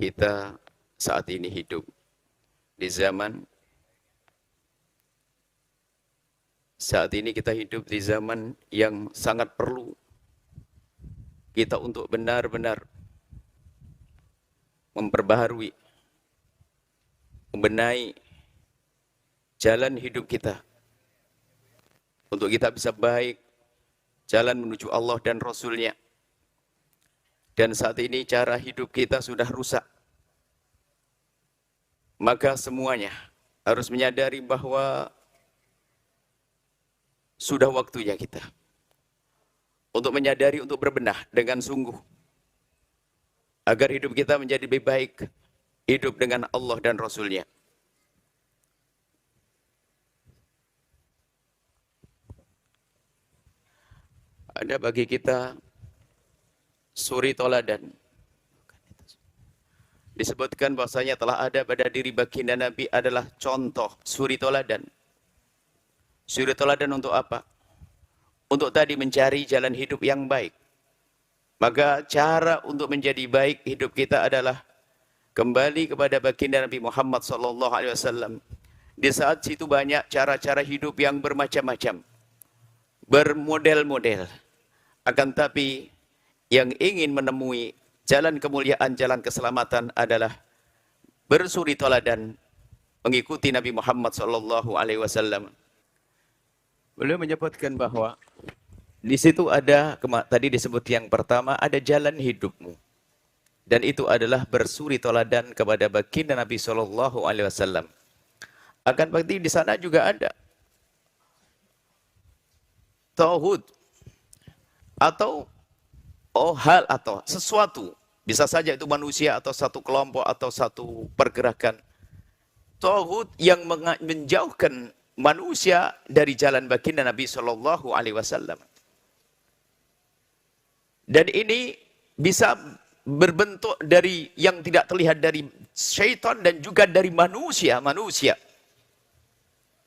Kita saat ini hidup di zaman yang sangat perlu kita untuk benar-benar memperbaharui, membenahi jalan hidup kita untuk kita bisa baik, jalan menuju Allah dan Rasul-Nya. Dan saat ini cara hidup kita sudah rusak. Maka semuanya harus menyadari bahwa sudah waktunya kita untuk menyadari, untuk berbenah dengan sungguh agar hidup kita menjadi lebih baik, hidup dengan Allah dan Rasul-Nya. Ada bagi kita suri toladan. Disebutkan bahwasanya telah ada pada diri baginda Nabi adalah contoh suri toladan. Suri toladan untuk apa? Untuk tadi mencari jalan hidup yang baik. Maka cara untuk menjadi baik hidup kita adalah kembali kepada baginda Nabi Muhammad SAW. Di saat situ banyak cara-cara hidup yang bermacam-macam, bermodel-model. Akan tapi yang ingin menemui jalan kemuliaan, jalan keselamatan adalah bersuri toladan, mengikuti Nabi Muhammad SAW. Beliau menyebutkan bahwa di situ ada, tadi disebut yang pertama, ada jalan hidupmu. Dan itu adalah bersuri toladan kepada baginda Nabi SAW. Akan berarti di sana juga ada tauhid atau hal atau sesuatu. Bisa saja itu manusia atau satu kelompok atau satu pergerakan. Tauhid yang menjauhkan manusia dari jalan baginda Nabi SAW. Dan ini bisa berbentuk dari yang tidak terlihat dari syaitan dan juga dari manusia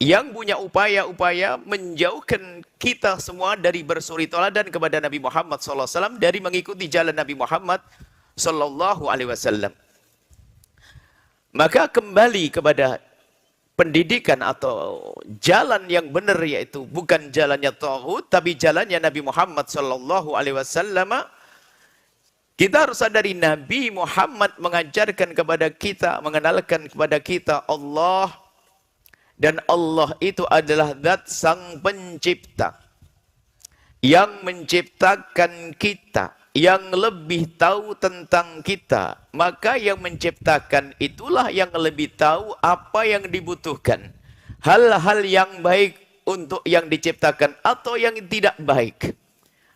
yang punya upaya-upaya menjauhkan kita semua dari bersuri toladan kepada Nabi Muhammad SAW, dari mengikuti jalan Nabi Muhammad SAW. Maka kembali kepada pendidikan atau jalan yang benar, yaitu bukan jalannya tauhid tapi jalannya Nabi Muhammad SAW. Kita harus sadari Nabi Muhammad mengajarkan kepada kita, mengenalkan kepada kita Allah, dan Allah itu adalah zat sang pencipta yang menciptakan kita, yang lebih tahu tentang kita. Maka yang menciptakan itulah yang lebih tahu apa yang dibutuhkan, hal-hal yang baik untuk yang diciptakan atau yang tidak baik.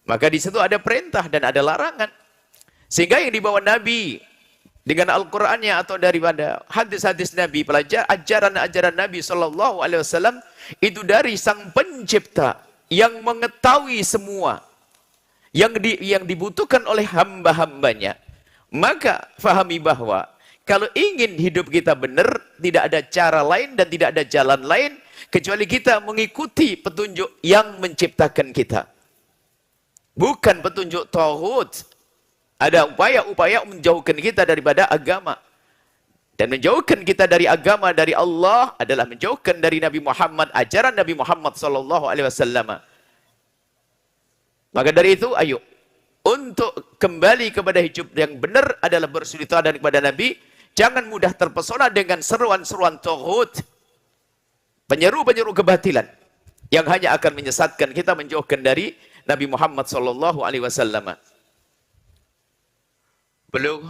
Maka di situ ada perintah dan ada larangan. Sehingga yang dibawa Nabi dengan Al-Qur'annya atau daripada hadis-hadis Nabi, ajaran-ajaran Nabi SAW itu dari sang pencipta yang mengetahui semua yang dibutuhkan oleh hamba-hambanya. Maka fahami bahwa kalau ingin hidup kita benar, tidak ada cara lain dan tidak ada jalan lain kecuali kita mengikuti petunjuk yang menciptakan kita, bukan petunjuk tauhid. Ada upaya-upaya menjauhkan kita daripada agama. Dan menjauhkan kita dari agama, dari Allah, adalah menjauhkan dari Nabi Muhammad, ajaran Nabi Muhammad SAW. Maka dari itu, ayo, untuk kembali kepada hidup yang benar adalah bersuri toladan kepada Nabi. Jangan mudah terpesona dengan seruan-seruan tauhid, penyeru-penyeru kebatilan, yang hanya akan menyesatkan kita, menjauhkan dari Nabi Muhammad SAW. Beliau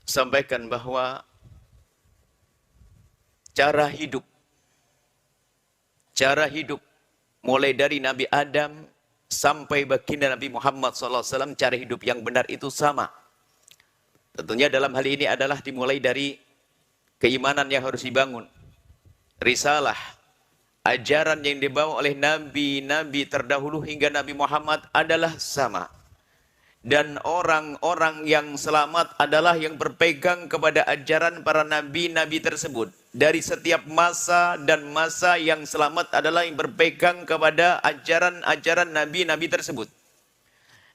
sampaikan bahwa cara hidup mulai dari Nabi Adam sampai baginda Nabi Muhammad SAW, cara hidup yang benar itu sama. Tentunya dalam hal ini adalah dimulai dari keimanan yang harus dibangun, risalah, ajaran yang dibawa oleh nabi-nabi terdahulu hingga Nabi Muhammad adalah sama. Dan orang-orang yang selamat adalah yang berpegang kepada ajaran para nabi-nabi tersebut. Dari setiap masa dan masa, yang selamat adalah yang berpegang kepada ajaran-ajaran nabi-nabi tersebut.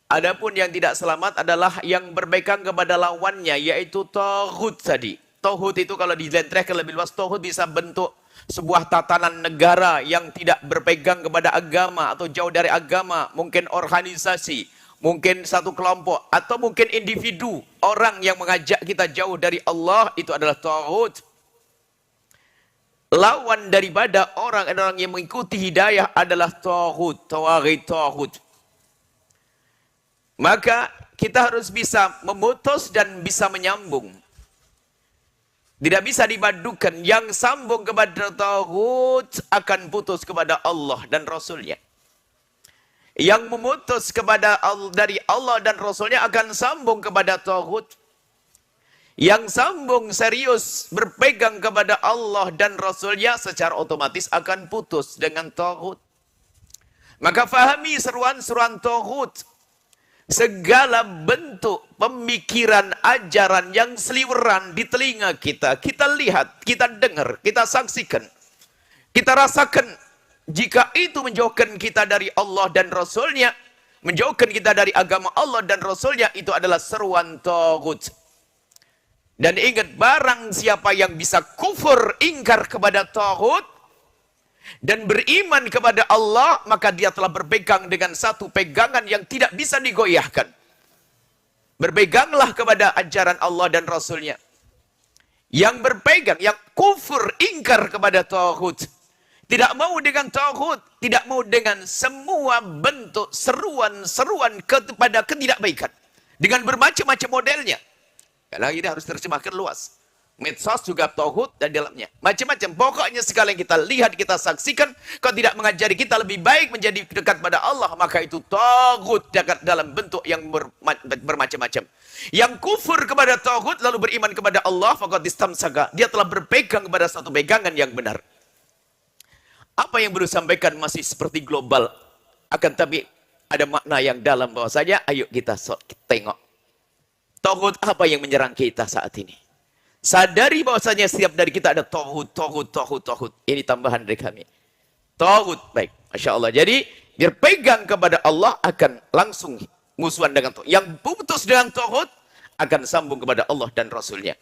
Adapun yang tidak selamat adalah yang berpegang kepada lawannya, yaitu taghut tadi. Taghut itu kalau dilentrehkan lebih luas, taghut bisa bentuk sebuah tatanan negara yang tidak berpegang kepada agama atau jauh dari agama, mungkin organisasi, mungkin satu kelompok, atau mungkin individu, orang yang mengajak kita jauh dari Allah, itu adalah taghut. Lawan daripada orang-orang yang mengikuti hidayah adalah taghut, taghut. Maka kita harus bisa memutus dan bisa menyambung. Tidak bisa dibadukan. Yang sambung kepada taghut akan putus kepada Allah dan Rasulnya. Yang memutus dari Allah dan Rasulnya akan sambung kepada taghut. Yang sambung serius berpegang kepada Allah dan Rasulnya secara otomatis akan putus dengan taghut. Maka fahami seruan-seruan taghut. Segala bentuk pemikiran ajaran yang seliweran di telinga kita, kita lihat, kita dengar, kita saksikan, kita rasakan. Jika itu menjauhkan kita dari Allah dan Rasulnya, menjauhkan kita dari agama Allah dan Rasulnya, itu adalah seruan taghut. Dan ingat, barang siapa yang bisa kufur, ingkar kepada taghut, dan beriman kepada Allah, maka dia telah berpegang dengan satu pegangan yang tidak bisa digoyahkan. Berpeganglah kepada ajaran Allah dan Rasulnya. Yang berpegang, yang kufur, ingkar kepada taghut, tidak mau dengan taghut, tidak mau dengan semua bentuk seruan-seruan kepada ketidakbaikan, dengan bermacam-macam modelnya. Karena ini harus terjemahkan luas. Medsos juga taghut dan dalamnya. Macam-macam. Pokoknya segala yang kita lihat, kita saksikan, kalau tidak mengajari kita lebih baik menjadi dekat pada Allah, maka itu taghut dalam bentuk yang bermacam-macam. Yang kufur kepada taghut lalu beriman kepada Allah, faqad istamsaka. Dia telah berpegang kepada satu pegangan yang benar. Apa yang baru sampaikan masih seperti global. Akan tapi ada makna yang dalam bahwasanya, ayo kita tengok. Taghut apa yang menyerang kita saat ini? Sadari bahwasanya setiap dari kita ada taghut. Ini tambahan dari kami. Taghut, baik. Masya Allah. Jadi, berpegang kepada Allah akan langsung musuhan dengan taghut. Yang putus dengan taghut akan sambung kepada Allah dan Rasulnya.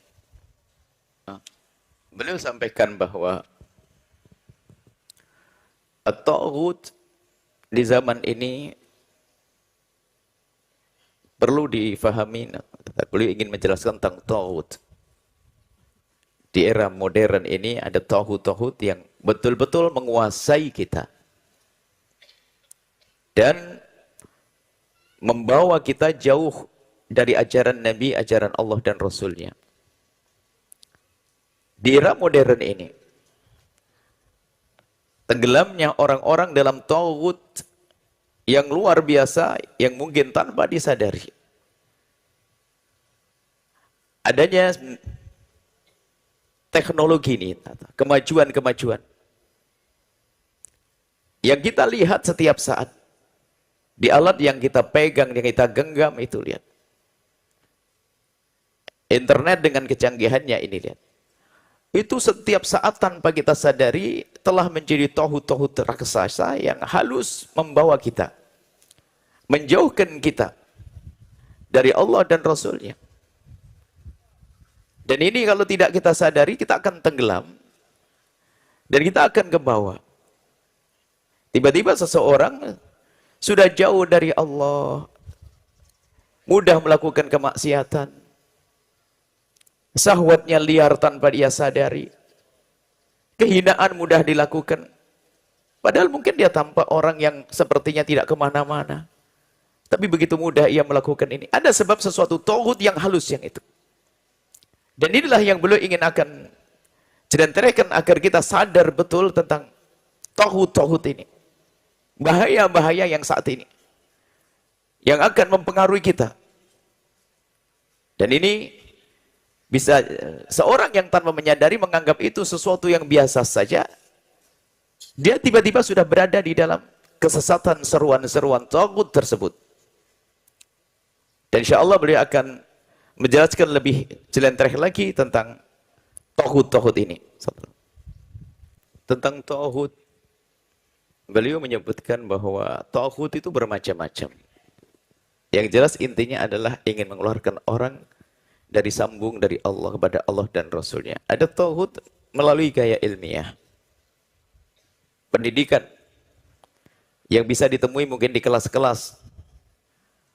Beliau sampaikan bahwa taghut di zaman ini perlu difahami. Beliau ingin menjelaskan tentang taghut. Di era modern ini ada taghut-taghut yang betul-betul menguasai kita. Dan membawa kita jauh dari ajaran Nabi, ajaran Allah dan Rasulnya. Di era modern ini, tenggelamnya orang-orang dalam taghut yang luar biasa, yang mungkin tanpa disadari. Adanya teknologi ini, kemajuan-kemajuan yang kita lihat setiap saat di alat yang kita pegang, yang kita genggam itu, lihat internet dengan kecanggihannya ini, lihat itu setiap saat tanpa kita sadari telah menjadi taghut-taghut raksasa yang halus membawa kita, menjauhkan kita dari Allah dan Rasulnya. Dan ini kalau tidak kita sadari, kita akan tenggelam. Dan kita akan ke bawah. Tiba-tiba seseorang sudah jauh dari Allah, mudah melakukan kemaksiatan, syahwatnya liar tanpa dia sadari, kehinaan mudah dilakukan. Padahal mungkin dia tampak orang yang sepertinya tidak kemana-mana. Tapi begitu mudah ia melakukan ini. Ada sebab sesuatu taghut yang halus yang itu. Dan inilah yang beliau ingin akan jelentrehkan agar kita sadar betul tentang taghut-taghut ini. Bahaya-bahaya yang saat ini. Yang akan mempengaruhi kita. Dan ini bisa seorang yang tanpa menyadari menganggap itu sesuatu yang biasa saja. Dia tiba-tiba sudah berada di dalam kesesatan seruan-seruan taghut tersebut. Dan insya Allah beliau akan menjelaskan lebih jelentreh lagi tentang taghut-taghut ini. Tentang taghut, beliau menyebutkan bahwa taghut itu bermacam-macam. Yang jelas intinya adalah ingin mengeluarkan orang dari sambung dari Allah kepada Allah dan Rasulnya. Ada tauhid melalui gaya ilmiah. Pendidikan yang bisa ditemui mungkin di kelas-kelas.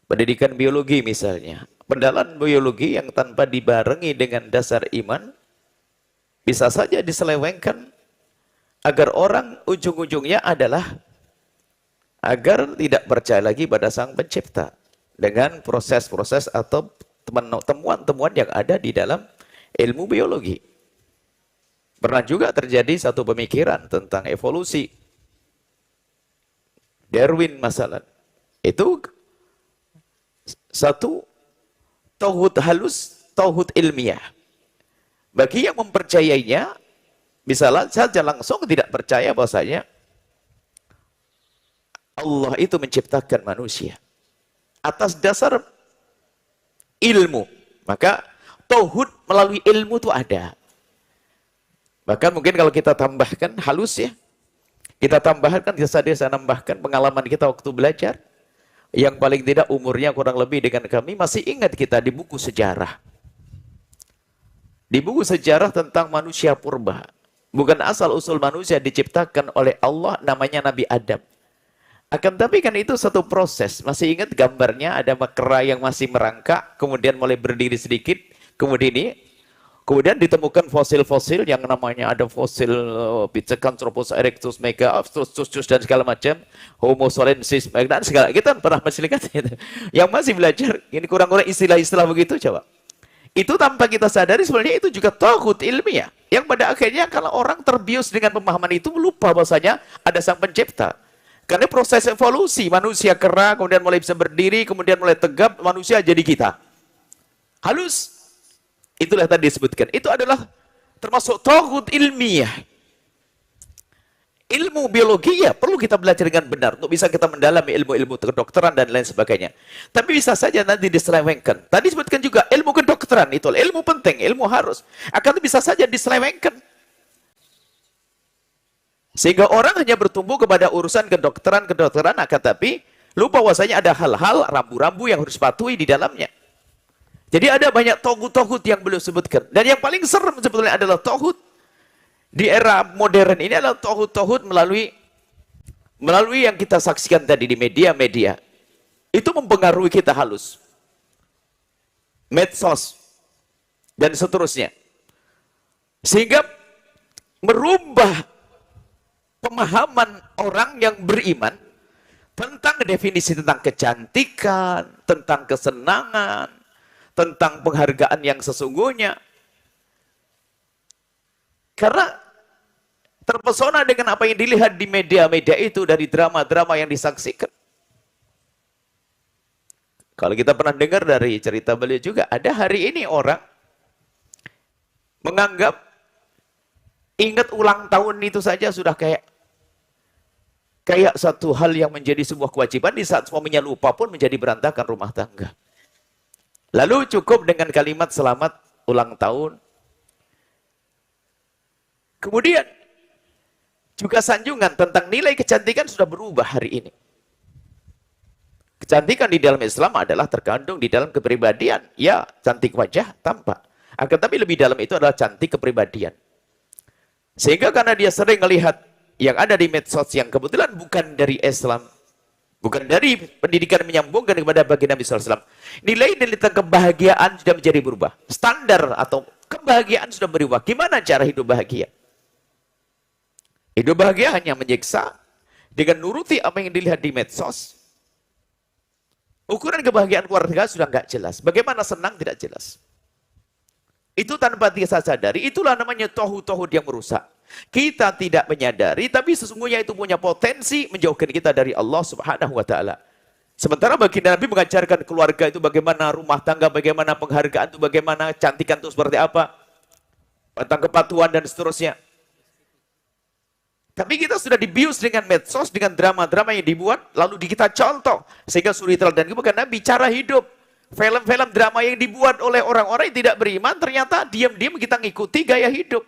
Pendidikan biologi misalnya. Pendalaan biologi yang tanpa dibarengi dengan dasar iman, bisa saja diselewengkan agar orang ujung-ujungnya adalah agar tidak percaya lagi pada Sang Pencipta. Dengan proses-proses atau temuan-temuan yang ada di dalam ilmu biologi. Pernah juga terjadi satu pemikiran tentang evolusi. Darwin masalah. Itu satu tauhid halus, tauhid ilmiah. Bagi yang mempercayainya, bisa saja langsung tidak percaya bahwasanya Allah itu menciptakan manusia atas dasar ilmu. Maka tauhid melalui ilmu itu ada. Bahkan mungkin kalau kita tambahkan halus ya, kita tambahkan, saya nambahkan pengalaman kita waktu belajar, yang paling tidak umurnya kurang lebih dengan kami, masih ingat kita di buku sejarah. Di buku sejarah tentang manusia purba. Bukan asal-usul manusia diciptakan oleh Allah, namanya Nabi Adam. Akan tapi kan itu satu proses. Masih ingat gambarnya ada kera yang masih merangkak, kemudian mulai berdiri sedikit, kemudian ditemukan fosil-fosil yang namanya ada fosil Pithecanthropus erectus, Megaopithecus dan segala macam, Homo solensis dan segala. Kita pernah masih lihat itu. Yang masih belajar, ini kurang-kurang istilah-istilah begitu coba. Itu tanpa kita sadari sebenarnya itu juga tauhid ilmiah. Yang pada akhirnya kalau orang terbius dengan pemahaman itu lupa bahwasanya ada Sang Pencipta. Karena proses evolusi, manusia kera, kemudian mulai bisa berdiri, kemudian mulai tegap, manusia jadi kita. Halus. Itulah tadi disebutkan. Itu adalah termasuk tauhid ilmiah. Ilmu biologi ya perlu kita belajar dengan benar untuk bisa kita mendalami ilmu-ilmu kedokteran dan lain sebagainya. Tapi bisa saja nanti diselewengkan. Tadi disebutkan juga ilmu kedokteran itu ilmu penting, ilmu harus. Akan bisa saja diselewengkan. Sehingga orang hanya bertumbuh kepada urusan kedokteran, akan tapi lupa bahwasanya ada hal-hal rambu-rambu yang harus patuhi di dalamnya. Jadi ada banyak tauhid yang belum sebutkan. Dan yang paling serem sebetulnya adalah tauhid di era modern ini adalah tauhid melalui yang kita saksikan tadi di media-media. Itu mempengaruhi kita halus. Medsos dan seterusnya. Sehingga merubah pemahaman orang yang beriman tentang definisi tentang kecantikan, tentang kesenangan, tentang penghargaan yang sesungguhnya. Karena terpesona dengan apa yang dilihat di media-media itu dari drama-drama yang disaksikan. Kalau kita pernah dengar dari cerita beliau juga, ada hari ini orang menganggap ingat ulang tahun itu saja sudah kayak satu hal yang menjadi sebuah kewajiban. Di saat suaminya lupa pun menjadi berantakan rumah tangga. Lalu cukup dengan kalimat selamat ulang tahun. Kemudian juga sanjungan tentang nilai kecantikan sudah berubah hari ini. Kecantikan di dalam Islam adalah terkandung di dalam kepribadian. Ya, cantik wajah, tampak. Akan tapi lebih dalam itu adalah cantik kepribadian. Sehingga karena dia sering melihat yang ada di medsos yang kebetulan bukan dari Islam, bukan dari pendidikan menyambungkan kepada baginda Nabi SAW, nilai-nilai tentang kebahagiaan sudah menjadi berubah. Standar atau kebahagiaan sudah berubah. Gimana cara hidup bahagia? Hidup bahagia hanya menyiksa dengan nuruti apa yang dilihat di medsos. Ukuran kebahagiaan keluarga sudah nggak jelas. Bagaimana senang tidak jelas. Itu tanpa kita sadari, itulah namanya tauhid yang merusak. Kita tidak menyadari, tapi sesungguhnya itu punya potensi menjauhkan kita dari Allah Subhanahu wa Ta'ala. Sementara baginda Nabi mengajarkan keluarga itu bagaimana, rumah tangga bagaimana, penghargaan itu bagaimana, cantikan itu seperti apa, tentang kepatuhan dan seterusnya. Tapi kita sudah dibius dengan medsos, dengan drama-drama yang dibuat, lalu kita contoh. Sehingga suri teladan bukan Nabi, cara hidup. Film-film drama yang dibuat oleh orang-orang yang tidak beriman, ternyata diam-diam kita ngikuti gaya hidup.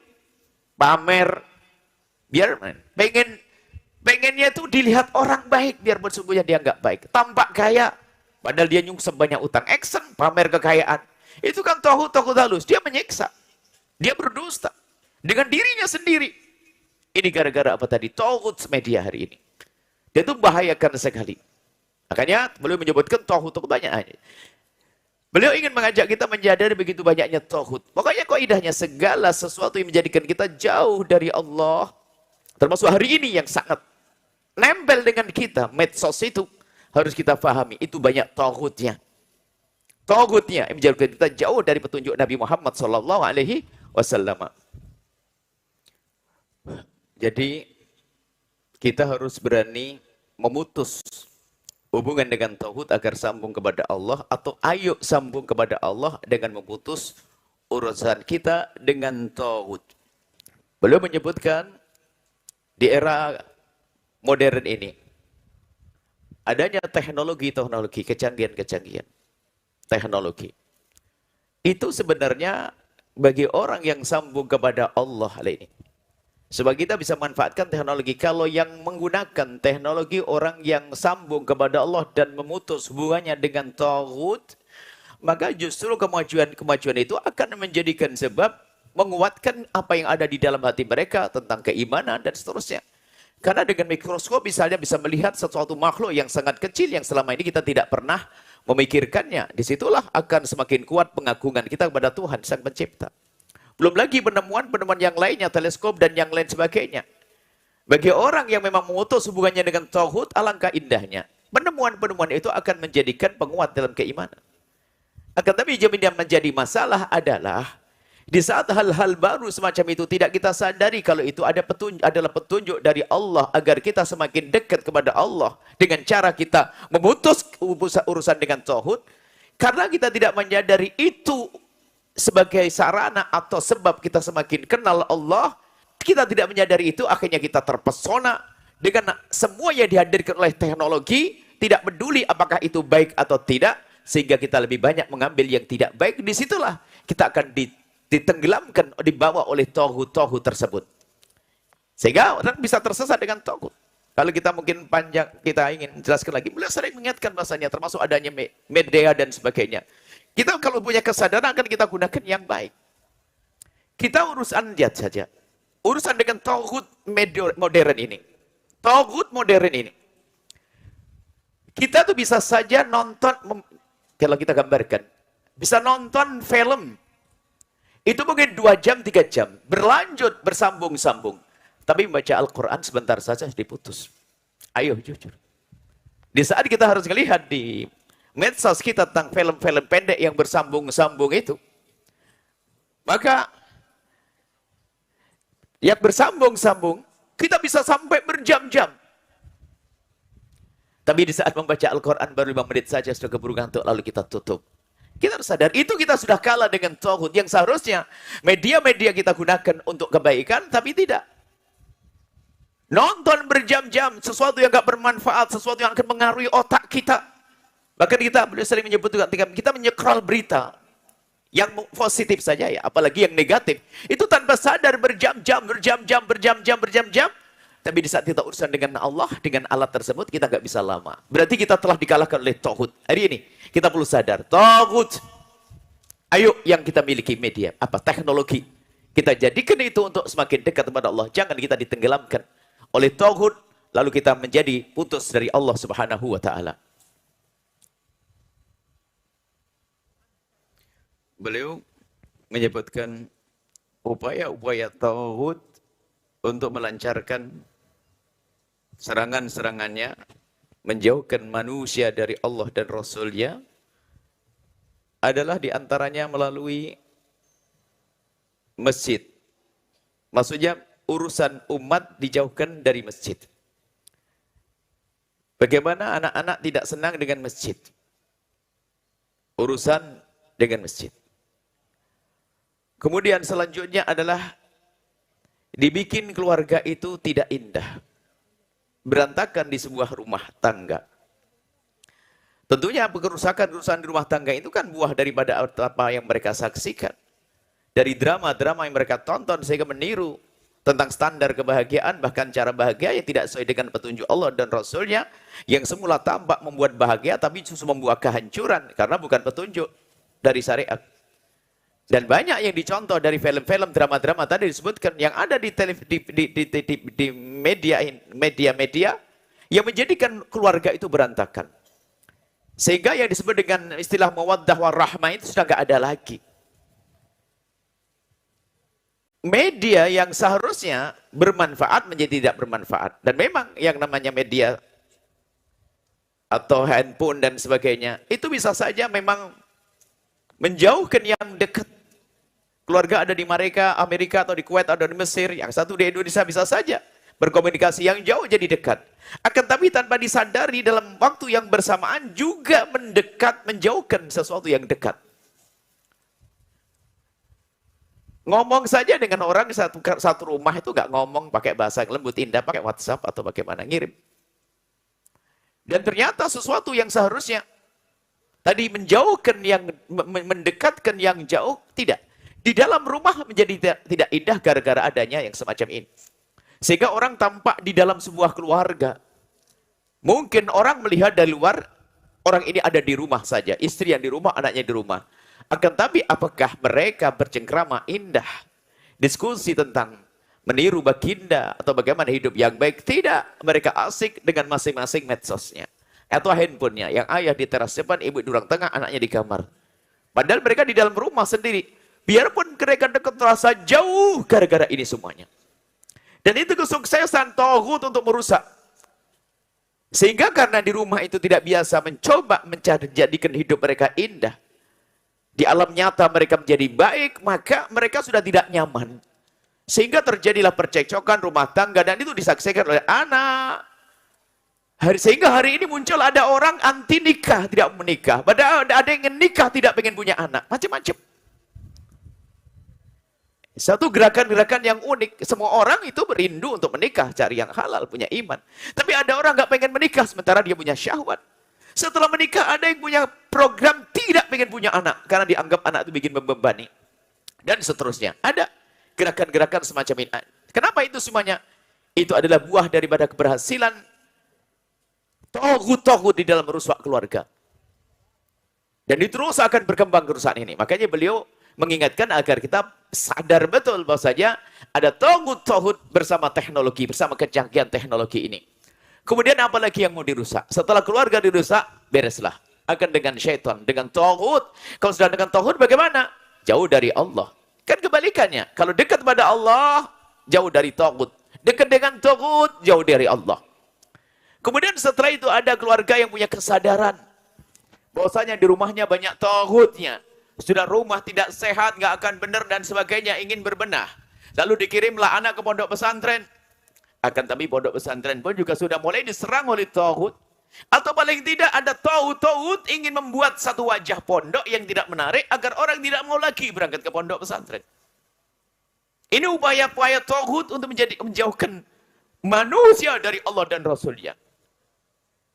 Pamer, biar pengennya itu dilihat orang baik, biar sesungguhnya dia nggak baik. Tampak kaya, Padahal dia nyungsep banyak utang, action, pamer kekayaan. Itu kan tauhid halus. Dia menyiksa. Dia berdusta. Dengan dirinya sendiri. Ini gara-gara apa tadi? Tauhid media hari ini. Dia itu membahayakan sekali. Makanya beliau menyebutkan tauhid banyak. Beliau ingin mengajak kita menyadari begitu banyaknya tauhid. Pokoknya kaidahnya segala sesuatu yang menjadikan kita jauh dari Allah. Termasuk hari ini yang sangat nempel dengan kita. Medsos itu harus kita pahami. Itu banyak tauhidnya. Tauhidnya yang menjadikan kita jauh dari petunjuk Nabi Muhammad SAW. Jadi kita harus berani memutus hubungan dengan tauhid agar sambung kepada Allah, atau ayo sambung kepada Allah dengan memutus urusan kita dengan tauhid. Beliau menyebutkan di era modern ini adanya teknologi, kecanggihan teknologi. Itu sebenarnya bagi orang yang sambung kepada Allah ini. Sebab kita bisa manfaatkan teknologi. Kalau yang menggunakan teknologi orang yang sambung kepada Allah dan memutus hubungannya dengan tauhid, maka justru kemajuan itu akan menjadikan sebab menguatkan apa yang ada di dalam hati mereka tentang keimanan dan seterusnya. Karena dengan mikroskop misalnya bisa melihat sesuatu makhluk yang sangat kecil yang selama ini kita tidak pernah memikirkannya. Disitulah akan semakin kuat pengagungan kita kepada Tuhan Sang Pencipta. Belum lagi penemuan-penemuan yang lainnya, teleskop dan yang lain sebagainya. Bagi orang yang memang memutus hubungannya dengan tauhid, alangkah indahnya. Penemuan-penemuan itu akan menjadikan penguat dalam keimanan. Akan tapi yang menjadi masalah adalah di saat hal-hal baru semacam itu tidak kita sadari kalau itu adalah petunjuk dari Allah agar kita semakin dekat kepada Allah dengan cara kita memutus urusan dengan tauhid. Karena kita tidak menyadari itu sebagai sarana atau sebab kita semakin kenal Allah, kita tidak menyadari itu, akhirnya kita terpesona dengan semua yang dihadirkan oleh teknologi, tidak peduli apakah itu baik atau tidak, sehingga kita lebih banyak mengambil yang tidak baik. Disitulah kita akan ditenggelamkan, dibawa oleh tauhid tersebut. Sehingga orang bisa tersesat dengan tauhid. Kalau kita mungkin panjang, kita ingin jelaskan lagi, beliau sering mengingatkan bahasanya, termasuk adanya media dan sebagainya. Kita kalau punya kesadaran akan kita gunakan yang baik. Kita urusan lihat saja. Urusan dengan tauhid modern ini. Tauhid modern ini. Kita tuh bisa saja nonton, kalau kita gambarkan, bisa nonton film. Itu mungkin 2 jam, 3 jam. Berlanjut, bersambung-sambung. Tapi membaca Al-Quran sebentar saja diputus. Ayo jujur. Di saat kita harus melihat di medsos kita tentang film-film pendek yang bersambung-sambung itu, maka yang bersambung-sambung kita bisa sampai berjam-jam. Tapi di saat membaca Al-Quran baru 5 menit saja sudah keburu ngantuk, lalu kita tutup. Kita harus sadar, itu kita sudah kalah dengan tauhid yang seharusnya media-media kita gunakan untuk kebaikan, tapi tidak. Nonton berjam-jam sesuatu yang gak bermanfaat, sesuatu yang akan mengaruhi otak kita. Bahkan kita beliau sering menyebut juga ketika kita menyekrol berita yang positif saja ya, apalagi yang negatif, itu tanpa sadar berjam-jam. Tapi di saat kita urusan dengan Allah, dengan alat tersebut, kita nggak bisa lama. Berarti kita telah dikalahkan oleh tauhid. Hari ini kita perlu sadar, tauhid. Ayo yang kita miliki media, apa teknologi, kita jadikan itu untuk semakin dekat kepada Allah. Jangan kita ditenggelamkan oleh tauhid, lalu kita menjadi putus dari Allah Subhanahu wa Ta'ala. Beliau menyebutkan upaya-upaya tauhid untuk melancarkan serangan-serangannya, menjauhkan manusia dari Allah dan Rasulnya, adalah diantaranya melalui masjid. Maksudnya urusan umat dijauhkan dari masjid. Bagaimana anak-anak tidak senang dengan masjid? Urusan dengan masjid. Kemudian selanjutnya adalah dibikin keluarga itu tidak indah. Berantakan di sebuah rumah tangga. Tentunya kerusakan urusan di rumah tangga itu kan buah daripada apa yang mereka saksikan. Dari drama-drama yang mereka tonton sehingga meniru tentang standar kebahagiaan, bahkan cara bahagia yang tidak sesuai dengan petunjuk Allah dan Rasulnya, yang semula tampak membuat bahagia, tapi justru membuat kehancuran, karena bukan petunjuk dari syariat. Dan banyak yang dicontoh dari film-film, drama-drama tadi disebutkan, yang ada di media-media, yang menjadikan keluarga itu berantakan. Sehingga yang disebut dengan istilah mawaddah warahmah itu sudah nggak ada lagi. Media yang seharusnya bermanfaat menjadi tidak bermanfaat. Dan memang yang namanya media atau handphone dan sebagainya, itu bisa saja memang menjauhkan yang dekat. Keluarga ada di Amerika atau di Kuwait atau di Mesir, yang satu di Indonesia, bisa saja berkomunikasi, yang jauh jadi dekat. Akan tapi tanpa disadari dalam waktu yang bersamaan juga mendekat, menjauhkan sesuatu yang dekat. Ngomong saja dengan orang satu rumah itu nggak ngomong pakai bahasa lembut indah, pakai WhatsApp atau bagaimana, ngirim. Dan ternyata sesuatu yang seharusnya tadi menjauhkan yang mendekatkan yang jauh, tidak. Di dalam rumah menjadi tidak indah gara-gara adanya yang semacam ini. Sehingga orang tampak di dalam sebuah keluarga. Mungkin orang melihat dari luar, orang ini ada di rumah saja, istri yang di rumah, anaknya di rumah. Akan tapi apakah mereka bercengkrama indah? Diskusi tentang meniru baginda atau bagaimana hidup yang baik? Tidak. Mereka asik dengan masing-masing medsosnya. Atau handphonenya. Yang ayah di teras depan, ibu di ruang tengah, anaknya di kamar. Padahal mereka di dalam rumah sendiri. Biarpun mereka dekat terasa jauh gara-gara ini semuanya. Dan itu kesuksesan tauhid untuk merusak. Sehingga karena di rumah itu tidak biasa mencoba menjadikan hidup mereka indah. Di alam nyata mereka menjadi baik, maka mereka sudah tidak nyaman. Sehingga terjadilah percekcokan rumah tangga, dan itu disaksikan oleh anak. Sehingga hari ini muncul ada orang anti nikah, tidak menikah. Padahal ada yang ingin nikah, tidak pengen punya anak. Macam-macam. Satu gerakan-gerakan yang unik. Semua orang itu berindu untuk menikah, cari yang halal, punya iman. Tapi ada orang nggak pengen menikah, sementara dia punya syahwat. Setelah menikah ada yang punya program tidak pengen punya anak. Karena dianggap anak itu bikin membebani. Dan seterusnya. Ada gerakan-gerakan semacam ini. Kenapa itu semuanya? Itu adalah buah daripada keberhasilan togut-togut di dalam merusak keluarga. Dan itu terus akan berkembang kerusakan ini. Makanya beliau mengingatkan agar kita sadar betul bahwasanya ada togut-togut bersama teknologi, bersama kecanggihan teknologi ini. Kemudian apa lagi yang mau dirusak? Setelah keluarga dirusak, bereslah. Akan dengan syaitan, dengan tauhid. Kalau sudah dengan tauhid bagaimana? Jauh dari Allah. Kan kebalikannya. Kalau dekat pada Allah, jauh dari tauhid. Dekat dengan tauhid, jauh dari Allah. Kemudian setelah itu ada keluarga yang punya kesadaran. Bahwasanya di rumahnya banyak tauhidnya. Sudah rumah tidak sehat, nggak akan benar dan sebagainya, ingin berbenah. Lalu dikirimlah anak ke pondok pesantren. Akan tapi pondok pesantren pun juga sudah mulai diserang oleh tauhid. Atau paling tidak ada tauhid ingin membuat satu wajah pondok yang tidak menarik agar orang tidak mau lagi berangkat ke pondok pesantren. Ini upaya-upaya tauhid untuk menjauhkan manusia dari Allah dan Rasulnya.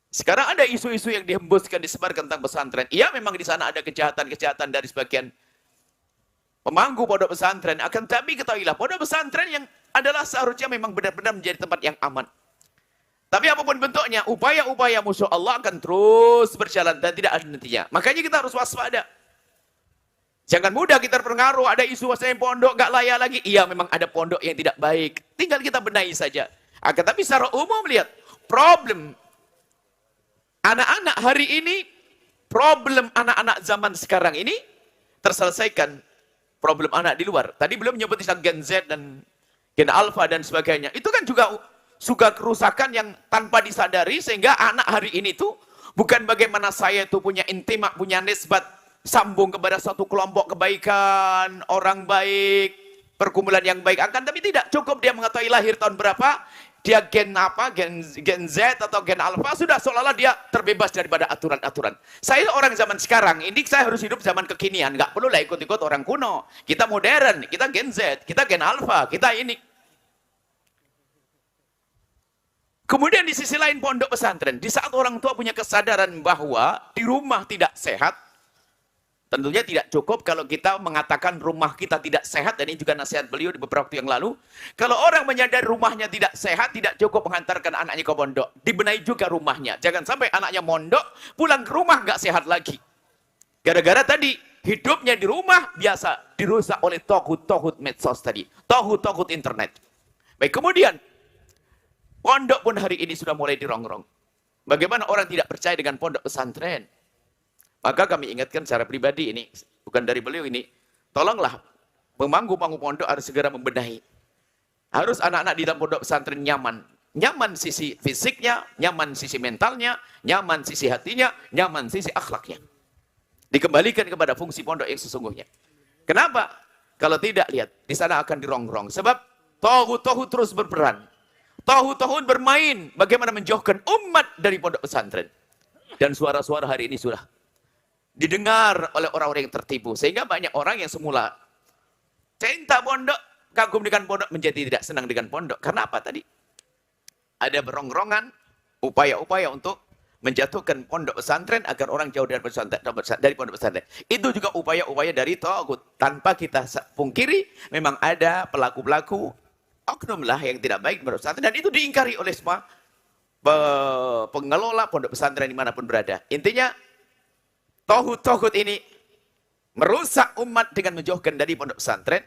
Sekarang ada isu-isu yang dihembuskan, disebarkan tentang pesantren. Iya, memang di sana ada kejahatan-kejahatan dari sebagian pemangku pondok pesantren. Akan tapi ketahuilah, pondok pesantren yang adalah seharusnya memang benar-benar menjadi tempat yang aman. Tapi apapun bentuknya, upaya-upaya musuh Allah akan terus berjalan dan tidak ada hentinya. Makanya kita harus waspada. Jangan mudah kita terpengaruh, ada isu bahwasanya pondok gak layak lagi. Iya, memang ada pondok yang tidak baik. Tinggal kita benahi saja. Akan tapi secara umum lihat, problem anak-anak hari ini, problem anak-anak zaman sekarang ini terselesaikan problem anak di luar. Tadi belum menyebut istilah Gen Z dan Gen Alpha dan sebagainya. Itu kan juga kerusakan yang tanpa disadari, sehingga anak hari ini tuh bukan bagaimana saya itu punya intimak, punya nisbat, sambung kepada satu kelompok kebaikan, orang baik, perkumpulan yang baik. Akan tapi tidak cukup dia mengetahui lahir tahun berapa, dia gen apa, gen Z atau gen Alpha, sudah seolah-olah dia terbebas daripada aturan-aturan. Saya orang zaman sekarang, ini saya harus hidup zaman kekinian, nggak perlu lah ikut-ikut orang kuno. Kita modern, kita gen Z, kita gen Alpha, kita ini. Kemudian di sisi lain pondok pesantren, di saat orang tua punya kesadaran bahwa di rumah tidak sehat, Tentunya tidak cukup kalau kita mengatakan rumah kita tidak sehat, dan ini juga nasihat beliau di beberapa waktu yang lalu. Kalau orang menyadari rumahnya tidak sehat, tidak cukup mengantarkan anaknya ke pondok. Dibenahi juga rumahnya. Jangan sampai anaknya mondok, pulang ke rumah nggak sehat lagi. Gara-gara tadi, hidupnya di rumah biasa dirusak oleh tohut-tohut medsos tadi. Tohut-tohut internet. Baik, kemudian, pondok pun hari ini sudah mulai dirongrong. Bagaimana orang tidak percaya dengan pondok pesantren? Maka kami ingatkan secara pribadi ini, bukan dari beliau ini, tolonglah pemangku-pemangku pondok harus segera membenahi. Harus anak-anak di dalam pondok pesantren nyaman. Nyaman sisi fisiknya, nyaman sisi mentalnya, nyaman sisi hatinya, nyaman sisi akhlaknya. Dikembalikan kepada fungsi pondok yang sesungguhnya. Kenapa? Kalau tidak, lihat, di sana akan dirongrong. Sebab tohut-tohut terus berperan. Tohut-tohut bermain bagaimana menjauhkan umat dari pondok pesantren. Dan suara-suara hari ini sudah didengar oleh orang-orang yang tertipu. Sehingga banyak orang yang semula cinta pondok, kagum dengan pondok, menjadi tidak senang dengan pondok. Karena apa tadi? Ada berongrongan, upaya-upaya untuk menjatuhkan pondok pesantren agar orang jauh dari pondok pesantren. Itu juga upaya-upaya dari tagut. Tanpa kita pungkiri, memang ada pelaku-pelaku oknum lah yang tidak baik menurut pesantren. Dan itu diingkari oleh semua pengelola pondok pesantren dimanapun berada. Intinya, tohut-tohut ini merusak umat dengan menjauhkan dari pondok pesantren,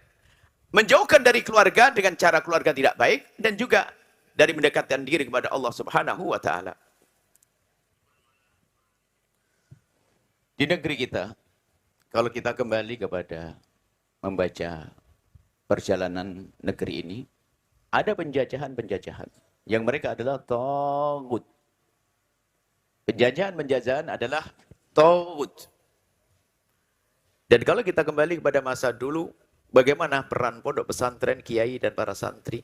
menjauhkan dari keluarga dengan cara keluarga tidak baik, dan juga dari mendekatkan diri kepada Allah Subhanahu wa Ta'ala. Di negeri kita, kalau kita kembali kepada membaca perjalanan negeri ini, ada penjajahan-penjajahan yang mereka adalah tohut. Penjajahan-penjajahan adalah taghut. Dan kalau kita kembali kepada masa dulu, bagaimana peran pondok pesantren, kiai dan para santri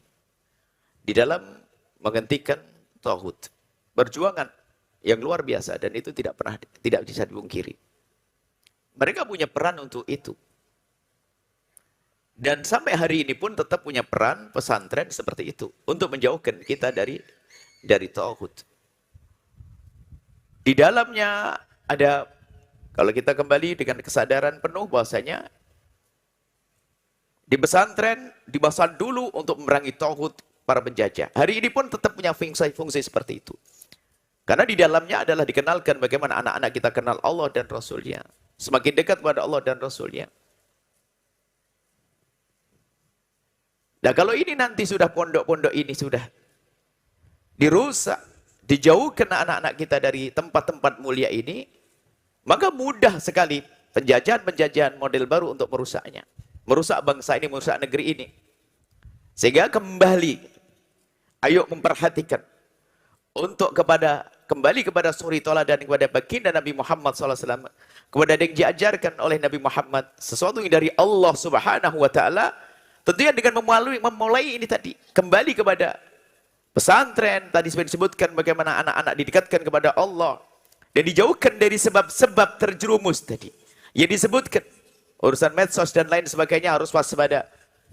di dalam menghentikan taghut. Perjuangan yang luar biasa, dan itu tidak bisa dipungkiri. Mereka punya peran untuk itu. Dan sampai hari ini pun tetap punya peran pesantren seperti itu untuk menjauhkan kita dari taghut. Di dalamnya ada, kalau kita kembali dengan kesadaran penuh bahwasanya di pesantren dibahasan dulu untuk memerangi taghut para penjajah. Hari ini pun tetap punya fungsi seperti itu. Karena di dalamnya adalah dikenalkan bagaimana anak-anak kita kenal Allah dan Rasulnya. Semakin dekat kepada Allah dan Rasulnya. Nah, kalau ini nanti sudah pondok-pondok ini sudah dirusak, dijauhkan anak-anak kita dari tempat-tempat mulia ini, maka mudah sekali penjajahan-penjajahan model baru untuk merusaknya. Merusak bangsa ini, merusak negeri ini. Sehingga kembali, ayo memperhatikan untuk kembali kepada suri toladan, kepada baginda Nabi Muhammad SAW, kepada yang diajarkan oleh Nabi Muhammad, sesuatu yang dari Allah Subhanahu wa Ta'ala, tentunya dengan memulai ini tadi, kembali kepada pesantren, tadi sudah disebutkan bagaimana anak-anak didekatkan kepada Allah, dan dijauhkan dari sebab-sebab terjerumus tadi. Yang disebutkan, urusan medsos dan lain sebagainya harus waspada.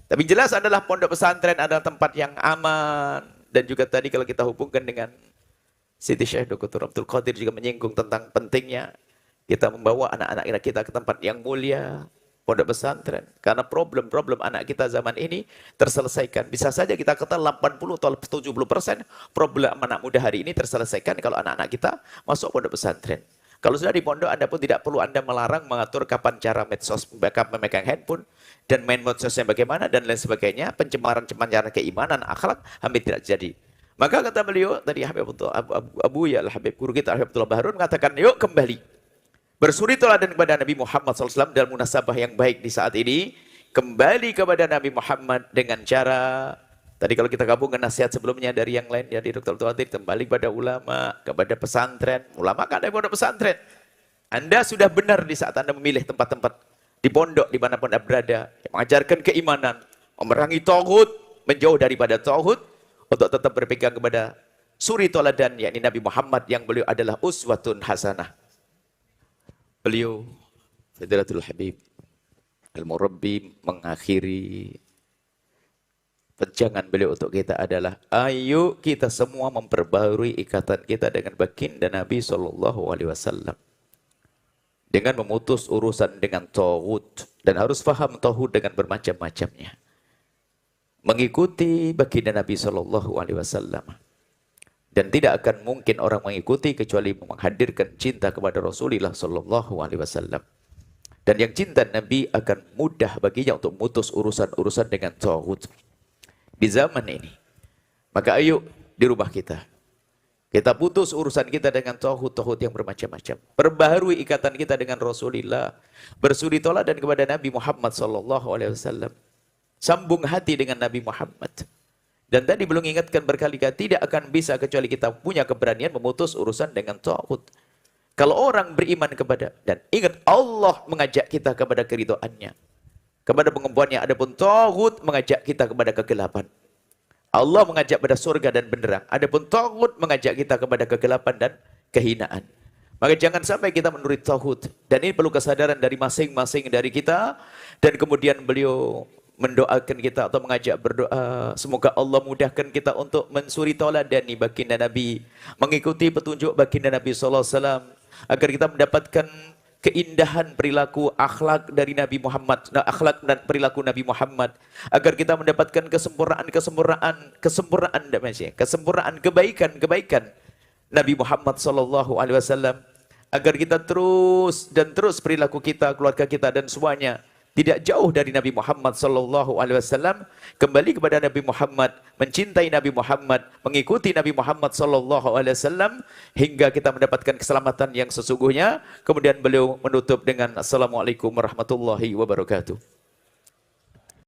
Tapi jelas adalah pondok pesantren adalah tempat yang aman. Dan juga tadi kalau kita hubungkan dengan Siti Syekh Dr. Abdul Qadir juga menyinggung tentang pentingnya kita membawa anak-anak kita ke tempat yang mulia, pondok pesantren. Karena problem-problem anak kita zaman ini terselesaikan. Bisa saja kita kata 80 atau 70% problem anak muda hari ini terselesaikan kalau anak-anak kita masuk pondok pesantren. Kalau sudah di pondok, Anda pun tidak perlu Anda melarang mengatur kapan cara medsos, memegang handphone, dan main medsosnya bagaimana, dan lain sebagainya. Pencemaran-pencemaran keimanan, akhlak, hampir tidak jadi. Maka kata beliau, tadi Abu ya Habib guru kita, Habibullah Baharun, mengatakan, yuk kembali. Bersuri teladan kepada Nabi Muhammad SAW dalam munasabah yang baik di saat ini. Kembali kepada Nabi Muhammad dengan cara, tadi kalau kita gabungkan nasihat sebelumnya dari yang lain, dari Dr. Tuatir, kembali kepada ulama, kepada pesantren. Ulama kan ada pondok pesantren. Anda sudah benar di saat Anda memilih tempat-tempat di pondok, di mana Anda berada, yang mengajarkan keimanan, memerangi taghut, menjauh daripada taghut, untuk tetap berpegang kepada suri teladan, yakni Nabi Muhammad, yang beliau adalah uswatun hasanah. Beliau, Fadilatul Habib Al-Murabbi, mengakhiri pejangan beliau untuk kita adalah, ayo kita semua memperbarui ikatan kita dengan baginda Nabi SAW. dengan memutus urusan dengan taghut, dan harus faham taghut dengan bermacam-macamnya. Mengikuti baginda Nabi sallallahu alaihi wasallam. Dan tidak akan mungkin orang mengikuti kecuali menghadirkan cinta kepada Rasulullah sallallahu alaihi wasallam. Dan yang cinta Nabi akan mudah baginya untuk memutus urusan-urusan dengan taghut di zaman ini. Maka ayo di rumah kita putus urusan kita dengan taghut-taghut yang bermacam-macam. Perbaharui ikatan kita dengan Rasulullah. Bersuri toladan kepada Nabi Muhammad sallallahu alaihi wasallam. Sambung hati dengan Nabi Muhammad. Dan tadi belum ingatkan berkali-kali, tidak akan bisa kecuali kita punya keberanian memutus urusan dengan taghut. Kalau orang beriman kepada, dan ingat Allah mengajak kita kepada keridhaannya, kepada pengembangannya. Adapun taghut mengajak kita kepada kegelapan. Allah mengajak pada surga dan benderang. Adapun taghut mengajak kita kepada kegelapan dan kehinaan. Maka jangan sampai kita menurut taghut. Dan ini perlu kesadaran dari masing-masing dari kita. Dan kemudian beliau mendoakan kita atau mengajak berdoa. Semoga Allah mudahkan kita untuk mensuri tauladani baginda Nabi. Mengikuti petunjuk baginda Nabi SAW. Agar kita mendapatkan keindahan perilaku akhlak dari Nabi Muhammad, akhlak dan perilaku Nabi Muhammad, agar kita mendapatkan kesempurnaan kebaikan Nabi Muhammad sallallahu alaihi wasallam, agar kita terus perilaku kita, keluarga kita dan semuanya tidak jauh dari Nabi Muhammad sallallahu alaihi wasallam, kembali kepada Nabi Muhammad, mencintai Nabi Muhammad, mengikuti Nabi Muhammad sallallahu alaihi wasallam hingga kita mendapatkan keselamatan yang sesungguhnya. Kemudian beliau menutup dengan assalamualaikum warahmatullahi wabarakatuh.